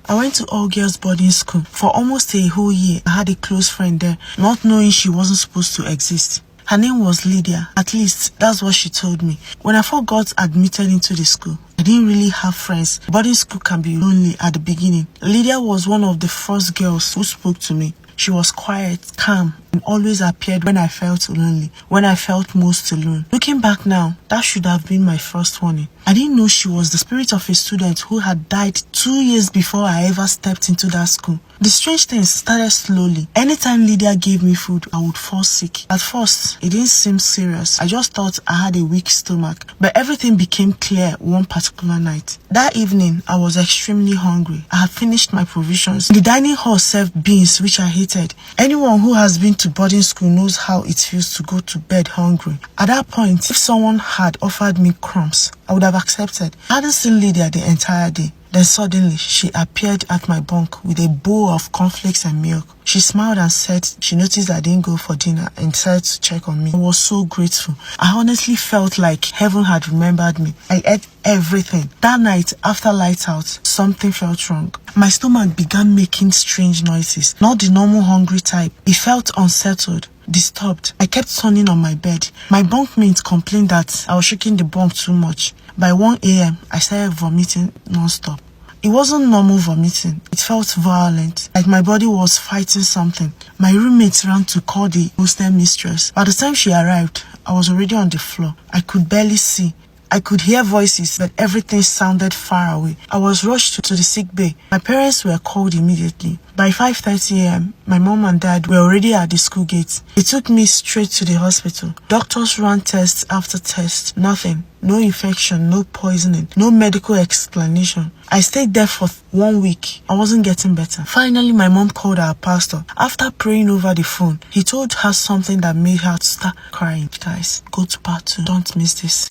I went to all girls boarding school. For almost a whole year, I had a close friend there, not knowing she wasn't supposed to exist. Her name was Lydia. At least, that's what she told me. When I first got admitted into the school, I didn't really have friends. Boarding school can be lonely at the beginning. Lydia was one of the first girls who spoke to me. She was quiet, calm, and always appeared when I felt lonely, when I felt most alone. Looking back now, that should have been my first warning. I didn't know she was the spirit of a student who had died 2 years before I ever stepped into that school. The strange thing started slowly. Anytime Lydia gave me food, I would fall sick. At first, it didn't seem serious. I just thought I had a weak stomach. But everything became clear one particular night. That evening, I was extremely hungry. I had finished my provisions. The dining hall served beans, which I hated. Anyone who has been to boarding school knows how it feels to go to bed hungry. At that point, if someone had offered me crumbs, I would have accepted. I hadn't seen Lydia the entire day. Then suddenly, she appeared at my bunk with a bowl of cornflakes and milk. She smiled and said she noticed I didn't go for dinner and decided to check on me. I was so grateful. I honestly felt like heaven had remembered me. I ate everything. That night, after lights out, something felt wrong. My stomach began making strange noises, not the normal hungry type. It felt unsettled, disturbed. I kept turning on my bed. My bunkmate complained that I was shaking the bunk too much. By 1 a.m., I started vomiting non-stop. It wasn't normal vomiting. It felt violent, like my body was fighting something. My roommate ran to call the hostel mistress. By the time she arrived, I was already on the floor. I could barely see. I could hear voices, but everything sounded far away. I was rushed to the sick bay. My parents were called immediately. By 5:30 a.m., my mom and dad were already at the school gate. They took me straight to the hospital. Doctors ran test after test. Nothing. No infection, no poisoning, no medical explanation. I stayed there for 1 week. I wasn't getting better. Finally, my mom called our pastor. After praying over the phone, he told her something that made her start crying. Guys, go to part 2. Don't miss this.